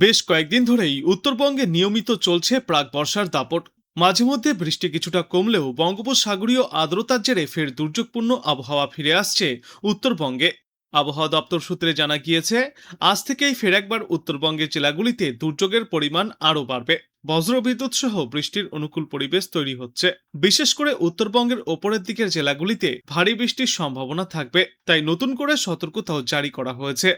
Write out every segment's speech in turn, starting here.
বেশ কয়েকদিন ধরেই উত্তরবঙ্গে নিয়মিত চলছে প্রাক বর্ষার দাপট। মাঝে মধ্যে বৃষ্টি কিছুটা কমলেও বঙ্গোপসাগরীয় আর্দ্রতার জেরে ফের দুর্যোগপূর্ণ আবহাওয়া ফিরে আসছে উত্তরবঙ্গে। আবহাওয়া দপ্তর সূত্রে জানা গিয়েছে, আজ থেকেই ফের একবার উত্তরবঙ্গের জেলাগুলিতে দুর্যোগের পরিমাণ আরও বাড়বে। বজ্রবিদ্যুৎ সহ বৃষ্টির অনুকূল পরিবেশ তৈরি হচ্ছে। বিশেষ করে উত্তরবঙ্গের ওপরের দিকের জেলাগুলিতে ভারী বৃষ্টির সম্ভাবনা থাকবে, তাই নতুন করে সতর্কতাও জারি করা হয়েছে।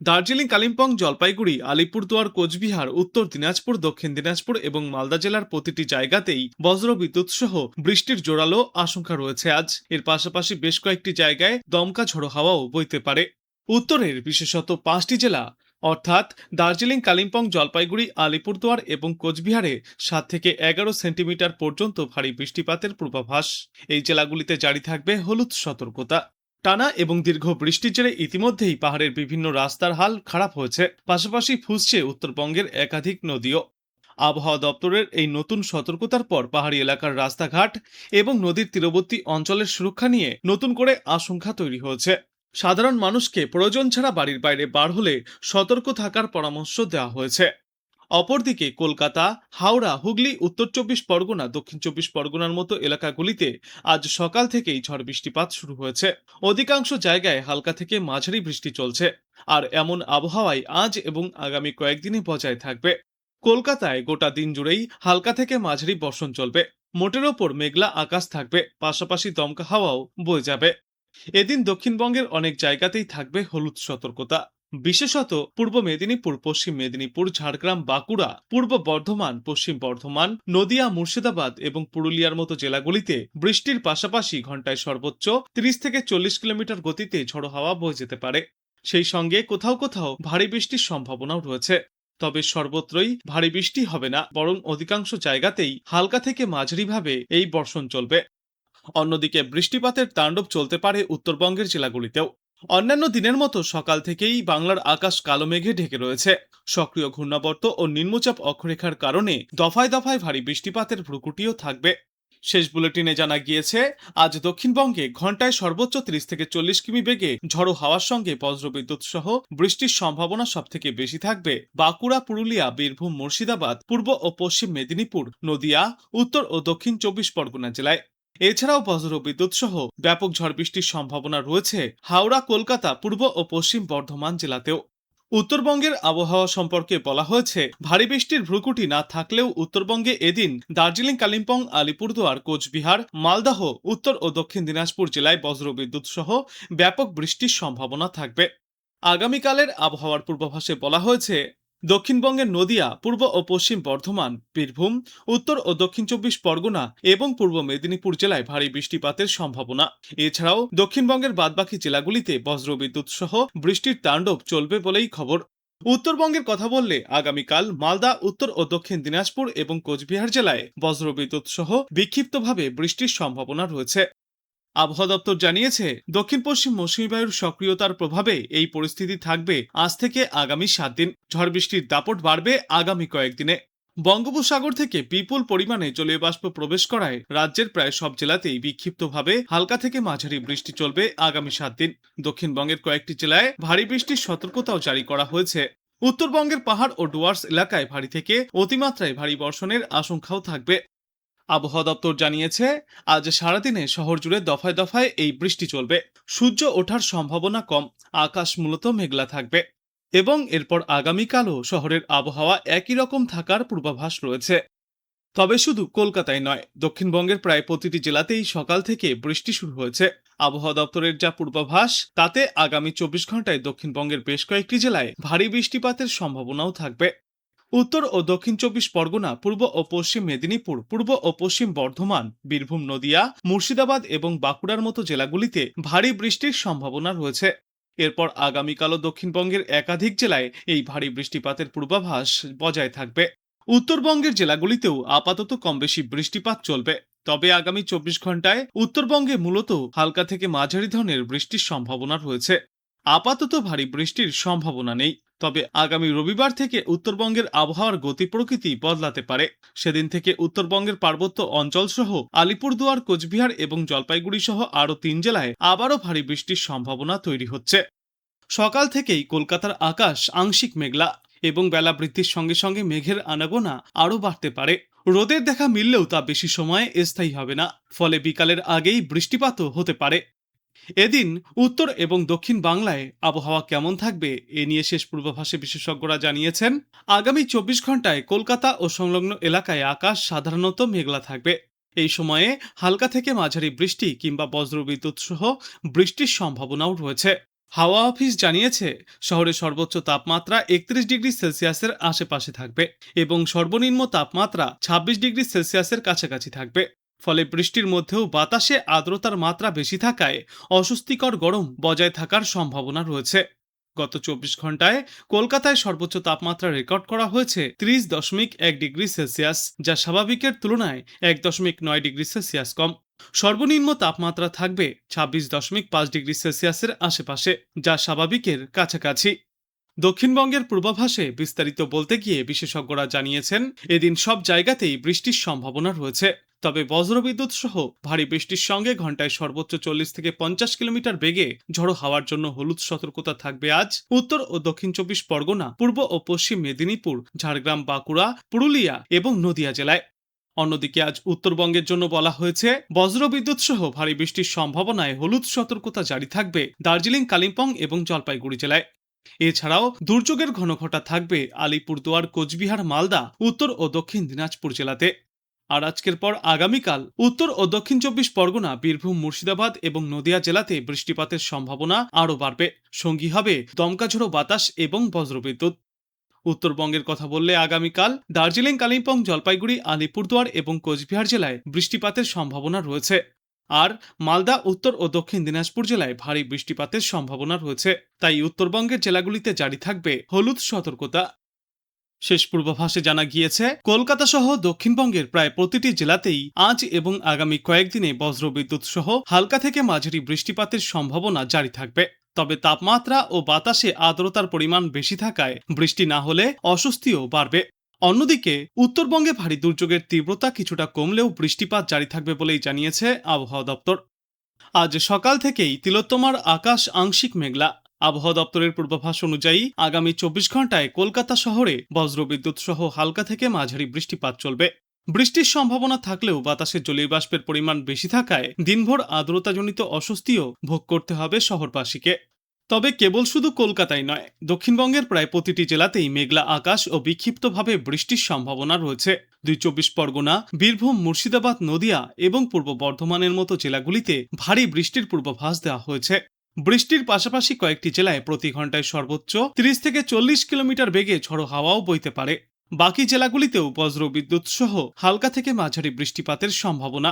দার্জিলিং, কালিম্পং, জলপাইগুড়ি, আলিপুরদুয়ার, কোচবিহার, উত্তর দিনাজপুর, দক্ষিণ দিনাজপুর এবং মালদা জেলার প্রতিটি জায়গাতেই বজ্রবিদ্যুৎ সহ বৃষ্টির জোরালো আশঙ্কা রয়েছে আজ। এর পাশাপাশি বেশ কয়েকটি জায়গায় দমকা ঝোড়ো হাওয়াও বইতে পারে। উত্তরের বিশেষত 5টি জেলা অর্থাৎ দার্জিলিং, কালিম্পং, জলপাইগুড়ি, আলিপুরদুয়ার এবং কোচবিহারে 7 থেকে 11 সেন্টিমিটার পর্যন্ত ভারী বৃষ্টিপাতের পূর্বাভাস। এই জেলাগুলিতে জারি থাকবে হলুদ সতর্কতা। টানা এবং দীর্ঘ বৃষ্টির জেরে ইতিমধ্যেই পাহাড়ের বিভিন্ন রাস্তার হাল খারাপ হয়েছে, পাশাপাশি ফুঁসছে উত্তরবঙ্গের একাধিক নদীও। আবহাওয়া দপ্তরের এই নতুন সতর্কতার পর পাহাড়ি এলাকার রাস্তাঘাট এবং নদীর তীরবর্তী অঞ্চলের সুরক্ষা নিয়ে নতুন করে আশঙ্কা তৈরি হয়েছে। সাধারণ মানুষকে প্রয়োজন ছাড়া বাড়ির বাইরে বার হলে সতর্ক থাকার পরামর্শ দেওয়া হয়েছে। অপরদিকে কলকাতা, হাওড়া, হুগলি, উত্তর 24 পরগনা, দক্ষিণ 24 পরগনার মতো এলাকাগুলিতে আজ সকাল থেকেই ঝড় বৃষ্টিপাত শুরু হয়েছে। অধিকাংশ জায়গায় হালকা থেকে মাঝারি বৃষ্টি চলছে। আর এমন আবহাওয়ায় আজ এবং আগামী কয়েকদিনে বজায় থাকবে। কলকাতায় গোটা দিন জুড়েই হালকা থেকে মাঝারি বর্ষণ চলবে। মোটের ওপর মেঘলা আকাশ থাকবে, পাশাপাশি দমকা হাওয়াও বয়ে যাবে। এদিন দক্ষিণবঙ্গের অনেক জায়গাতেই থাকবে হলুদ সতর্কতা। বিশেষত পূর্ব মেদিনীপুর, পশ্চিম মেদিনীপুর, ঝাড়গ্রাম, বাঁকুড়া, পূর্ব বর্ধমান, পশ্চিম বর্ধমান, নদিয়া, মুর্শিদাবাদ এবং পুরুলিয়ার মতো জেলাগুলিতে বৃষ্টির পাশাপাশি ঘন্টায় সর্বোচ্চ 30 থেকে 40 কিলোমিটার গতিতে ঝোড়ো হাওয়া বয়ে যেতে পারে। সেই সঙ্গে কোথাও কোথাও ভারী বৃষ্টির সম্ভাবনাও রয়েছে। তবে সর্বত্রই ভারী বৃষ্টি হবে না, বরং অধিকাংশ জায়গাতেই হালকা থেকে মাঝারিভাবে এই বর্ষণ চলবে। অন্যদিকে বৃষ্টিপাতের তাণ্ডব চলতে পারে উত্তরবঙ্গের জেলাগুলিতেও। অন্যান্য দিনের মতো সকাল থেকেই বাংলার আকাশ কালো মেঘে ঢেকে রয়েছে। সক্রিয় ঘূর্ণাবর্ত ও নিম্নচাপ অক্ষরেখার কারণে দফায় দফায় ভারী বৃষ্টিপাতের ভ্রুকুটিও থাকবে। শেষ বুলেটিনে জানা গিয়েছে, আজ দক্ষিণবঙ্গে ঘন্টায় সর্বোচ্চ 30 থেকে 40 কিমি বেগে ঝড়ো হাওয়ার সঙ্গে বজ্রবিদ্যুৎ সহ বৃষ্টির সম্ভাবনা সবথেকে বেশি থাকবে বাঁকুড়া, পুরুলিয়া, বীরভূম, মুর্শিদাবাদ, পূর্ব ও পশ্চিম মেদিনীপুর, নদিয়া, উত্তর ও দক্ষিণ 24 পরগনা জেলায়। এছাড়াও বজ্রবিদ্যুৎ সহ ব্যাপক ঝড় বৃষ্টির সম্ভাবনা রয়েছে হাওড়া, কলকাতা, পূর্ব ও পশ্চিম বর্ধমান জেলাতেও। উত্তরবঙ্গের আবহাওয়া সম্পর্কে বলা হয়েছে, ভারী বৃষ্টির ভ্রুকুটি না থাকলেও উত্তরবঙ্গে এদিন দার্জিলিং, কালিম্পং, আলিপুরদুয়ার, কোচবিহার, মালদহ, উত্তর ও দক্ষিণ দিনাজপুর জেলায় বজ্রবিদ্যুৎ সহ ব্যাপক বৃষ্টির সম্ভাবনা থাকবে। আগামীকালের আবহাওয়ার পূর্বাভাসে বলা হয়েছে, দক্ষিণবঙ্গের নদিয়া, পূর্ব ও পশ্চিম বর্ধমান, বীরভূম, উত্তর ও দক্ষিণ 24 পরগনা এবং পূর্ব মেদিনীপুর জেলায় ভারী বৃষ্টিপাতের সম্ভাবনা। এছাড়াও দক্ষিণবঙ্গের বাদবাকি জেলাগুলিতে বজ্রবিদ্যুৎ সহ বৃষ্টির তাণ্ডব চলবে বলেই খবর। উত্তরবঙ্গের কথা বললে আগামীকাল মালদা, উত্তর ও দক্ষিণ দিনাজপুর এবং কোচবিহার জেলায় বজ্রবিদ্যুৎ সহ বিক্ষিপ্তভাবে বৃষ্টির সম্ভাবনা রয়েছে। আবহাওয়া দপ্তর জানিয়েছে, দক্ষিণ পশ্চিম মৌসুমী বায়ুর সক্রিয়তার প্রভাবে এই পরিস্থিতি থাকবে আজ থেকে আগামী 7 দিন। ঝড় বৃষ্টির দাপট বাড়বে আগামী কয়েকদিনে। বঙ্গোপসাগর থেকে বিপুল পরিমাণে জলীয় বাষ্প প্রবেশ করায় রাজ্যের প্রায় সব জেলাতেই বিক্ষিপ্তভাবে হালকা থেকে মাঝারি বৃষ্টি চলবে আগামী 7 দিন। দক্ষিণবঙ্গের কয়েকটি জেলায় ভারী বৃষ্টির সতর্কতাও জারি করা হয়েছে। উত্তরবঙ্গের পাহাড় ও ডুয়ার্স এলাকায় ভারী থেকে অতিমাত্রায় ভারী বর্ষণের আশঙ্কাও থাকবে। আবহাওয়া দপ্তর জানিয়েছে, আজ সারাদিনে শহর জুড়ে দফায় দফায় এই বৃষ্টি চলবে। সূর্য ওঠার সম্ভাবনা কম, আকাশ মূলত মেঘলা থাকবে এবং এরপর আগামীকালও শহরের আবহাওয়া একই রকম থাকার পূর্বাভাস রয়েছে। তবে শুধু কলকাতায় নয়, দক্ষিণবঙ্গের প্রায় প্রতিটি জেলাতেই সকাল থেকে বৃষ্টি শুরু হয়েছে। আবহাওয়া দপ্তরের যা পূর্বাভাস, তাতে আগামী 24 ঘন্টায় দক্ষিণবঙ্গের বেশ কয়েকটি জেলায় ভারী বৃষ্টিপাতের সম্ভাবনাও থাকবে। উত্তর ও দক্ষিণ 24 পরগনা, পূর্ব ও পশ্চিম মেদিনীপুর, পূর্ব ও পশ্চিম বর্ধমান, বীরভূম, নদিয়া, মুর্শিদাবাদ এবং বাঁকুড়ার মতো জেলাগুলিতে ভারী বৃষ্টির সম্ভাবনা রয়েছে। এরপর আগামীকালও দক্ষিণবঙ্গের একাধিক জেলায় এই ভারী বৃষ্টিপাতের পূর্বাভাস বজায় থাকবে। উত্তরবঙ্গের জেলাগুলিতেও আপাতত কম বেশি বৃষ্টিপাত চলবে। তবে আগামী 24 ঘন্টায় উত্তরবঙ্গে মূলত হালকা থেকে মাঝারি ধরনের বৃষ্টির সম্ভাবনা রয়েছে। আপাতত ভারী বৃষ্টির সম্ভাবনা নেই। তবে আগামী রবিবার থেকে উত্তরবঙ্গের আবহাওয়ার গতি প্রকৃতি বদলাতে পারে। সেদিন থেকে উত্তরবঙ্গের পার্বত্য অঞ্চল সহ আলিপুরদুয়ার, কোচবিহার এবং জলপাইগুড়ি সহ আরও 3 জেলায় আবারও ভারী বৃষ্টির সম্ভাবনা তৈরি হচ্ছে। সকাল থেকেই কলকাতার আকাশ আংশিক মেঘলা এবং বেলা বৃদ্ধির সঙ্গে সঙ্গে মেঘের আনাগোনা আরও বাড়তে পারে। রোদের দেখা মিললেও তা বেশি সময় স্থায়ী হবে না, ফলে বিকালের আগেই বৃষ্টিপাতও হতে পারে। এদিন উত্তর এবং দক্ষিণ বাংলায় আবহাওয়া কেমন থাকবে এ নিয়ে শেষ পূর্বাভাসে বিশেষজ্ঞরা জানিয়েছেন, আগামী 24 ঘন্টায় কলকাতা ও সংলগ্ন এলাকায় আকাশ সাধারণত মেঘলা থাকবে। এই সময়ে হালকা থেকে মাঝারি বৃষ্টি কিংবা বজ্রবিদ্যুৎ সহ বৃষ্টির সম্ভাবনাও রয়েছে। হাওয়া অফিস জানিয়েছে, শহরে সর্বোচ্চ তাপমাত্রা 31 ডিগ্রি সেলসিয়াসের আশেপাশে থাকবে এবং সর্বনিম্ন তাপমাত্রা 26 ডিগ্রি সেলসিয়াসের কাছাকাছি থাকবে। ফলে বৃষ্টির মধ্যেও বাতাসে আর্দ্রতার মাত্রা বেশি থাকায় অস্বস্তিকর গরম বজায় থাকার সম্ভাবনা রয়েছে। গত 24 ঘন্টায় কলকাতায় সর্বোচ্চ তাপমাত্রা রেকর্ড করা হয়েছে 30.1 ডিগ্রি সেলসিয়াস, যা স্বাভাবিকের তুলনায় 1.9 ডিগ্রি সেলসিয়াস কম। সর্বনিম্ন তাপমাত্রা থাকবে 26.5 ডিগ্রি সেলসিয়াসের আশেপাশে, যা স্বাভাবিকের কাছাকাছি। দক্ষিণবঙ্গের পূর্বাভাসে বিস্তারিত বলতে গিয়ে বিশেষজ্ঞরা জানিয়েছেন, এদিন সব জায়গাতেই বৃষ্টির সম্ভাবনা রয়েছে, তবে বজ্রবিদ্যুৎ সহ ভারী বৃষ্টির সঙ্গে ঘন্টায় সর্বোচ্চ 40 থেকে 50 কিলোমিটার বেগে ঝড়ো হাওয়ার জন্য হলুদ সতর্কতা থাকবে আজ উত্তর ও দক্ষিণ 24 পরগনা, পূর্ব ও পশ্চিম মেদিনীপুর, ঝাড়গ্রাম, বাঁকুড়া, পুরুলিয়া এবং নদিয়া জেলায়। অন্যদিকে আজ উত্তরবঙ্গের জন্য বলা হয়েছে, বজ্রবিদ্যুৎ সহ ভারী বৃষ্টির সম্ভাবনায় হলুদ সতর্কতা জারি থাকবে দার্জিলিং, কালিম্পং এবং জলপাইগুড়ি জেলায়। এছাড়াও দুর্যোগের ঘনঘটা থাকবে আলিপুরদুয়ার, কোচবিহার, মালদা, উত্তর ও দক্ষিণ দিনাজপুর জেলাতে। আর আজকের পর আগামীকাল উত্তর ও দক্ষিণ 24 পরগনা, বীরভূম, মুর্শিদাবাদ এবং নদিয়া জেলাতে বৃষ্টিপাতের সম্ভাবনা আরও বাড়বে, সঙ্গী হবে দমকা ঝোড়ো বাতাস এবং বজ্রবিদ্যুৎ। উত্তরবঙ্গের কথা বললে আগামীকাল দার্জিলিং, কালিম্পং, জলপাইগুড়ি, আলিপুরদুয়ার এবং কোচবিহার জেলায় বৃষ্টিপাতের সম্ভাবনা রয়েছে। আর মালদা, উত্তর ও দক্ষিণ দিনাজপুর জেলায় ভারী বৃষ্টিপাতের সম্ভাবনা রয়েছে। তাই উত্তরবঙ্গের জেলাগুলিতে জারি থাকবে হলুদ সতর্কতা। শেষ পূর্বাভাসে জানা গিয়েছে, কলকাতা সহ দক্ষিণবঙ্গের প্রায় প্রতিটি জেলাতেই আজ এবং আগামী কয়েকদিনে বজ্রবিদ্যুৎ সহ হালকা থেকে মাঝারি বৃষ্টিপাতের সম্ভাবনা জারি থাকবে। তবে তাপমাত্রা ও বাতাসে আর্দ্রতার পরিমাণ বেশি থাকায় বৃষ্টি না হলে অস্বস্তিও বাড়বে। অন্যদিকে উত্তরবঙ্গে ভারী দুর্যোগের তীব্রতা কিছুটা কমলেও বৃষ্টিপাত জারি থাকবে বলেই জানিয়েছে আবহাওয়া দপ্তর। আজ সকাল থেকেই তিলোত্তমার আকাশ আংশিক মেঘলা। আবহাওয়া দপ্তরের পূর্বাভাস অনুযায়ী আগামী 24 ঘন্টায় কলকাতা শহরে বজ্রবিদ্যুৎ সহ হালকা থেকে মাঝারি বৃষ্টিপাত চলবে। বৃষ্টির সম্ভাবনা থাকলেও বাতাসে জলীয় বাষ্পের পরিমাণ বেশি থাকায় দিনভর আর্দ্রতাজনিত অস্বস্তিও ভোগ করতে হবে শহরবাসীকে। তবে কেবল শুধু কলকাতায় নয়, দক্ষিণবঙ্গের প্রায় প্রতিটি জেলাতেই মেঘলা আকাশ ও বিক্ষিপ্তভাবে বৃষ্টির সম্ভাবনা রয়েছে। 24 পরগনা, বীরভূম, মুর্শিদাবাদ, নদিয়া এবং পূর্ব বর্ধমানের মতো জেলাগুলিতে ভারী বৃষ্টির পূর্বাভাস দেওয়া হয়েছে। বৃষ্টির পাশাপাশি কয়েকটি জেলায় প্রতি ঘন্টায় সর্বোচ্চ 30 থেকে 40 কিলোমিটার বেগে ঝড়ো হাওয়াও বইতে পারে। বাকি জেলাগুলিতেও বজ্রবিদ্যুৎ সহ হালকা থেকে মাঝারি বৃষ্টিপাতের সম্ভাবনা।